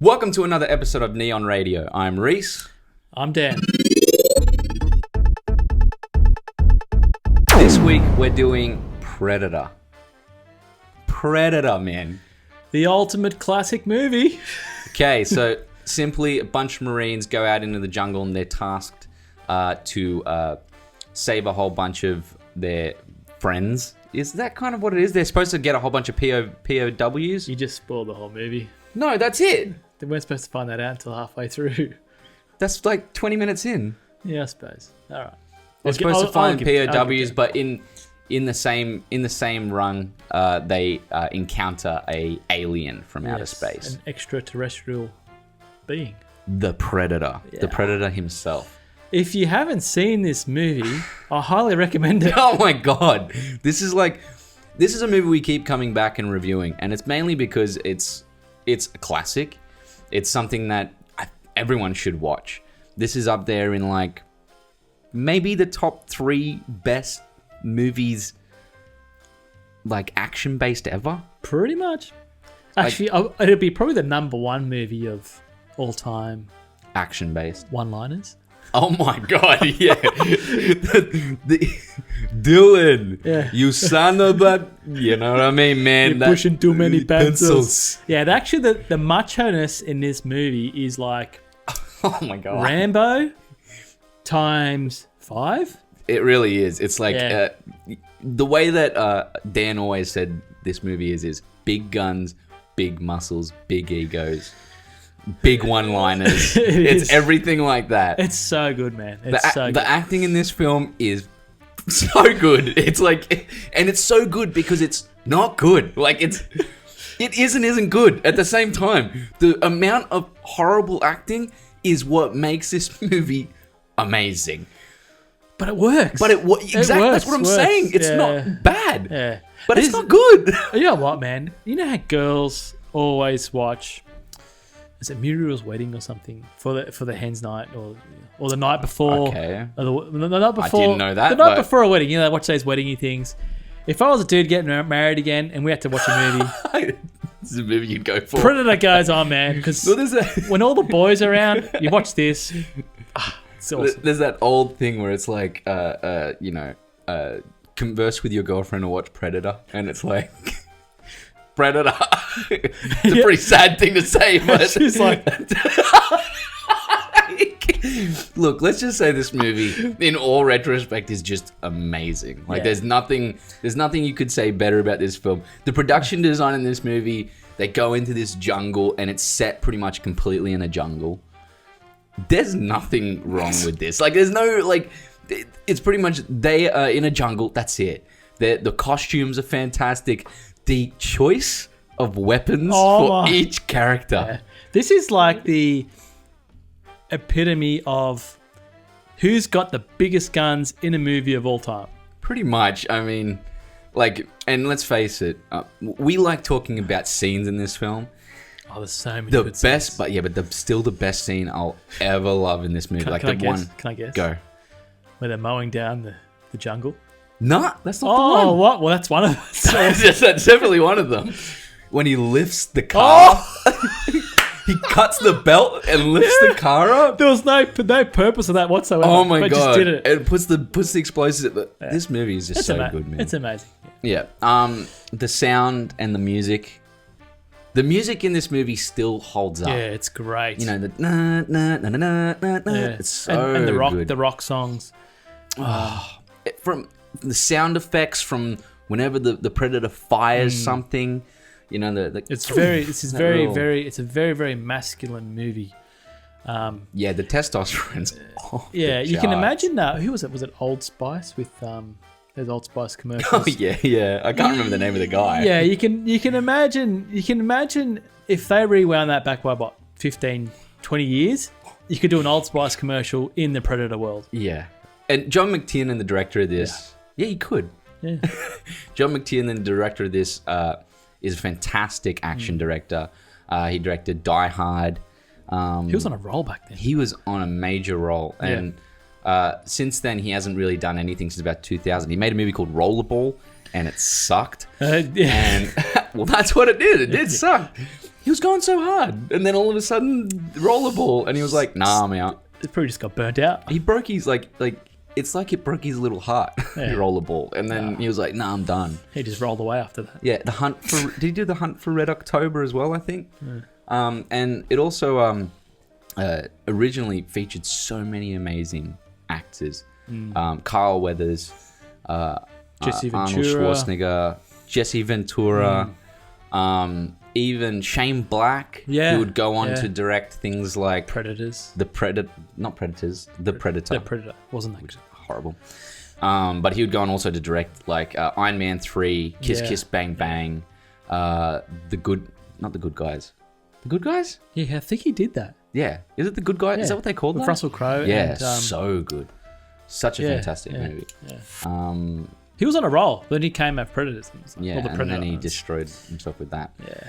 Welcome to another episode of Neon Radio. I'm Reece. I'm Dan. This week we're doing Predator. Predator, man. The ultimate classic movie. Okay, so simply a bunch of Marines go out into the jungle and they're tasked to save a whole bunch of their friends. Is that kind of what it is? They're supposed to get a whole bunch of POWs? You just spoiled the whole movie. No, that's it. They weren't supposed to find that out until halfway through. That's like 20 minutes in. Yeah, I suppose. All right. They're supposed to find POWs, but in the same run, they encounter a alien from outer space. An extraterrestrial being. The Predator. Yeah. The Predator himself. If you haven't seen this movie, I highly recommend it. Oh my god. This is a movie we keep coming back and reviewing, and it's mainly because it's a classic. It's something that everyone should watch. This is up there in like maybe the top 3 best movies, like action based ever. Pretty much. Actually, it'll be probably the number 1 movie of all time. Action based. One-liners. Oh my god, yeah. Dylan, yeah. You son of a... You know what I mean, man? You're pushing too many pencils. Yeah, actually the macho-ness in this movie is like... Oh my god. Rambo times 5? It really is. It's like... the way that Dan always said this movie is big guns, big muscles, big egos. Big one-liners. It's everything like that. It's so good, man. The acting in this film is so good. It's like, and it's so good because it's not good. Like it is and isn't good at the same time. The amount of horrible acting is what makes this movie amazing. But it works. Exactly. That's what I'm saying. It's not bad. Yeah. But it's not good. You know what, man? You know how girls always watch... Is it Muriel's wedding or something for the hen's night or the night before? Okay. Or the night before. I didn't know that. The night before a wedding, they watch those weddingy things. If I was a dude getting married again and we had to watch a movie, this is a movie you'd go for. Predator goes on, man. Because when all the boys are around, you watch this. It's awesome. There's that old thing where it's like, converse with your girlfriend or watch Predator, and it's like. Predator. It's a pretty sad thing to say, but she's like, look, let's just say this movie, in all retrospect, is just amazing. Like, there's nothing you could say better about this film. The production design in this movie, they go into this jungle, and it's set pretty much completely in a jungle. There's nothing wrong with this. Like, there's no it's pretty much they are in a jungle. That's it. The costumes are fantastic. The choice of weapons for each character. Yeah. This is like the epitome of who's got the biggest guns in a movie of all time. Pretty much. I mean, and let's face it, we like talking about scenes in this film. Oh, there's so many good scenes. But still the best scene I'll ever love in this movie. Can I guess? Go. Where they're mowing down the jungle? Nah, that's not the one. Oh, what? Well, that's one of them. That's definitely one of them. When he lifts the car, he cuts the belt and lifts the car up. There was no purpose of that whatsoever. Oh my god! Just did it. It puts the explosives. This movie is just good, man. It's amazing. Yeah. The sound and the music. The music in this movie still holds up. Yeah, it's great. You know the na na na na na na. Yeah. It's so and good. The rock songs. From the sound effects from whenever the Predator fires something, you know, it's a very, very masculine movie. Yeah, the testosterone's off yeah, the you can charts. imagine who was it? Was it Old Spice with those Old Spice commercials? Oh yeah. I can't remember the name of the guy. Yeah, you can imagine if they rewound that back by 15, 20 years, you could do an Old Spice commercial in the Predator world. Yeah. And John McTiernan, the director of this, yeah, he could. Yeah. John McTiernan, the director of this, is a fantastic action director. He directed Die Hard. He was on a roll back then. He was on a major role. And since then, he hasn't really done anything since about 2000. He made a movie called Rollerball, and it sucked. And well, that's what it did. It did suck. he was going so hard, and then all of a sudden, rollerball, and he was like, "Nah, I'm out." It probably just got burnt out. He broke his like it's like it broke his little heart. Yeah. Rollerball, and then he was like, "Nah, I'm done." He just rolled away after that. Yeah, the hunt for did he do the hunt for Red October as well? I think. And it also originally featured so many amazing actors. Carl Weathers, Jesse Arnold Ventura. Schwarzenegger, Jesse Ventura, even Shane Black, Yeah, who would go on yeah. to direct things like Predators. The Predator. The Predator. Wasn't that good? Horrible. But he would go on also to direct like Iron Man 3, Kiss Yeah. Kiss Bang Bang, not the Good Guys. The Good Guys? Yeah, I think he did that. Yeah. Is it The Good Guys? Yeah. Is that what they called With that? Russell Crowe. Yeah, and, so good. Such a fantastic movie. Yeah. He was on a roll. Then he came at Predators. And Yeah, all the and Predator then he ones. destroyed himself with that. Yeah.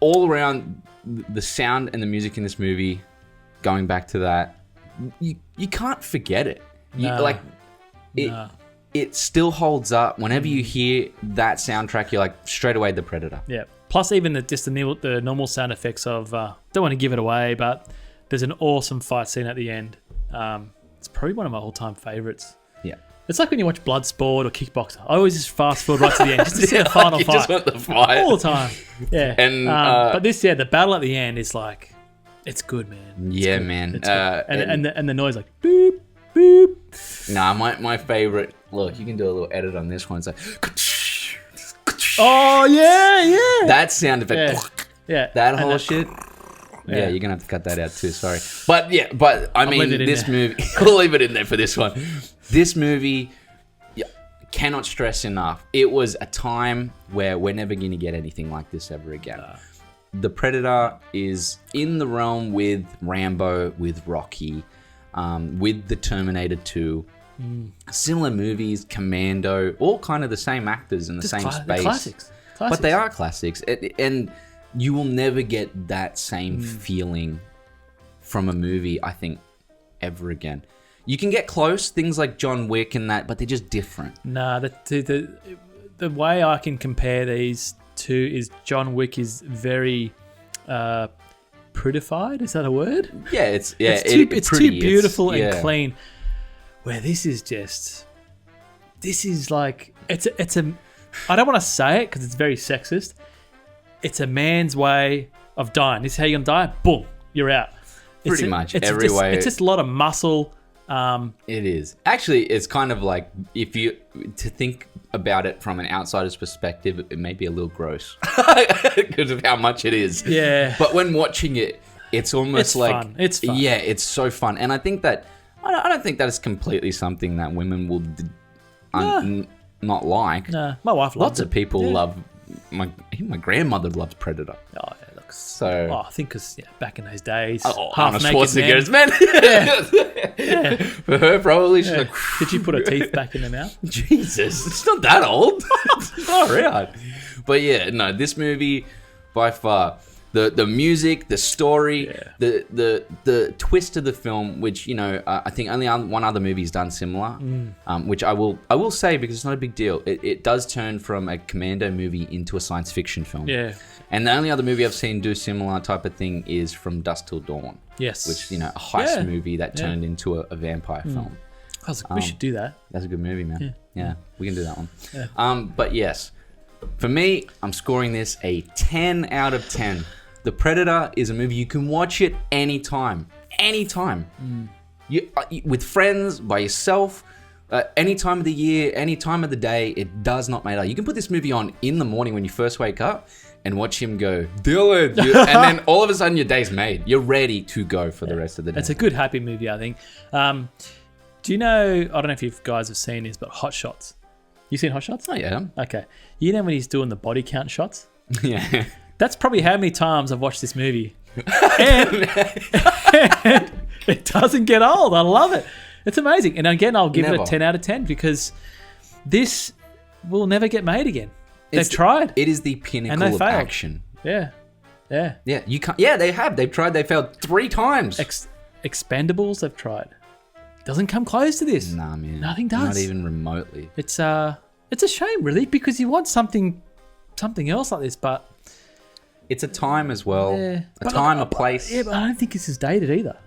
All around, the sound and the music in this movie, going back to that, you can't forget it. Nah. It still holds up. Whenever you hear that soundtrack, you're like, straight away, The Predator. Yeah. Plus, even the normal sound effects of, don't want to give it away, but there's an awesome fight scene at the end. It's probably one of my all-time favorites. Yeah. It's like when you watch Bloodsport or Kickboxer. I always just fast forward right to the end just to see the final you fight. just want the fight. All the time. Yeah. And, but this, the battle at the end is like, it's good, man. It's Yeah, good. man. It's good. And the noise like, boop, boop. Nah, my favorite. Look, you can do a little edit on this one. It's like, Oh, yeah. that sound effect. Yeah. That And whole shit. Yeah, you're gonna have to cut that out too. Sorry, but I mean, leave it in this there. movie. We'll leave it in there for this one. This movie, cannot stress enough. It was a time where we're never gonna get anything like this ever again. The Predator is in the realm with Rambo, with Rocky, with the Terminator 2. Similar movies, Commando, all kind of the same actors in the same space. Classics. But they are classics. And you will never get that same feeling from a movie, I think, ever again. You can get close, things like John Wick and that, but they're just different. Nah, the way I can compare these two is John Wick is very prettified. Is that a word? Yeah, it's too beautiful and yeah. clean. Where this is like it's a I don't want to say it because it's very sexist. It's a man's way of dying. This is how you're gonna die. Boom, you're out. Pretty much every way. It's just a lot of muscle. It is. Actually, it's kind of like, if you to think about it from an outsider's perspective, it may be a little gross because of how much it is. Yeah. But when watching it, it's almost It's like fun. It's fun. Yeah, it's so fun, and I think that I don't think that is completely something that women will not like. Nah, my wife loves Lots it. of people Yeah. love. My grandmother loves Predator. Oh, yeah, look. So Oh, I think because back in those days, Arnold half-naked Schwarzenegger's men. man. For her, probably she's like, Did she put her teeth back in her mouth? Jesus, it's not that old. All right. But yeah, no, this movie by far, the music, the story, the twist of the film, which I think only one other movie's done similar, which I will say because it's not a big deal. It does turn from a commando movie into a science fiction film. Yeah. And the only other movie I've seen do similar type of thing is From Dusk Till Dawn. Yes. Which, a heist Yeah. movie that turned into a vampire film. I was like, we should do that. That's a good movie, man. Yeah, we can do that one. Yeah. But yes, for me, I'm scoring this a 10 out of 10. The Predator is a movie you can watch it anytime. Anytime. You, with friends, by yourself, any time of the year, any time of the day, it does not matter. You can put this movie on in the morning when you first wake up and watch him go, Dylan. And then all of a sudden your day's made. You're ready to go for the rest of the day. It's a good, happy movie, I think. Do you know, I don't know if you guys have seen this, but Hot Shots. You seen Hot Shots? Oh, yeah. Okay. You know when he's doing the body count shots? Yeah. That's probably how many times I've watched this movie. and it doesn't get old. I love it. It's amazing. And again, I'll give it a 10 out of 10 because this will never get made again. They've tried. It is the pinnacle And they of failed. action. Yeah. Yeah. Yeah, you can't. Yeah, they have. They've tried. They failed 3 times. Expendables, they've tried. Doesn't come close to this. Nah, man. Nothing does. Not even remotely. It's a shame, really, because you want something else like this, but It's a time as well. Yeah. A time, a place. Yeah, but I don't think this is dated either.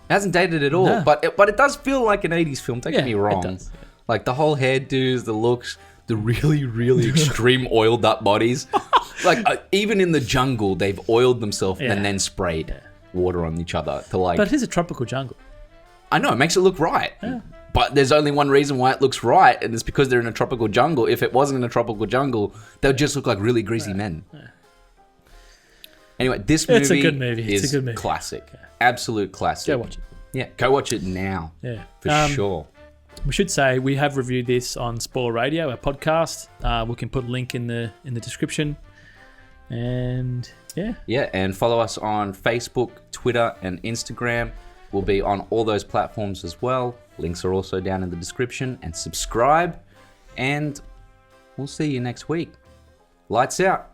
It hasn't dated at all, No. but it does feel like an 80s film. Don't get me wrong. It does. Yeah. Like the whole hairdos, the looks, the really, really extreme oiled up bodies. Like even in the jungle, they've oiled themselves and then sprayed water on each other to like. But it is a tropical jungle. I know, it makes it look right. Yeah. But there's only one reason why it looks right, and it's because they're in a tropical jungle. If it wasn't in a tropical jungle, they would just look like really greasy men. Yeah. Anyway, this movie, It's a good movie. Is it's a good movie. classic. Yeah. Absolute classic. Go watch it. Yeah, go watch it now. Yeah. For sure. We should say we have reviewed this on Spoiler Radio, our podcast. We can put a link in the description. And yeah. Yeah, and follow us on Facebook, Twitter, and Instagram. We'll be on all those platforms as well. Links are also down in the description. And subscribe. And we'll see you next week. Lights out.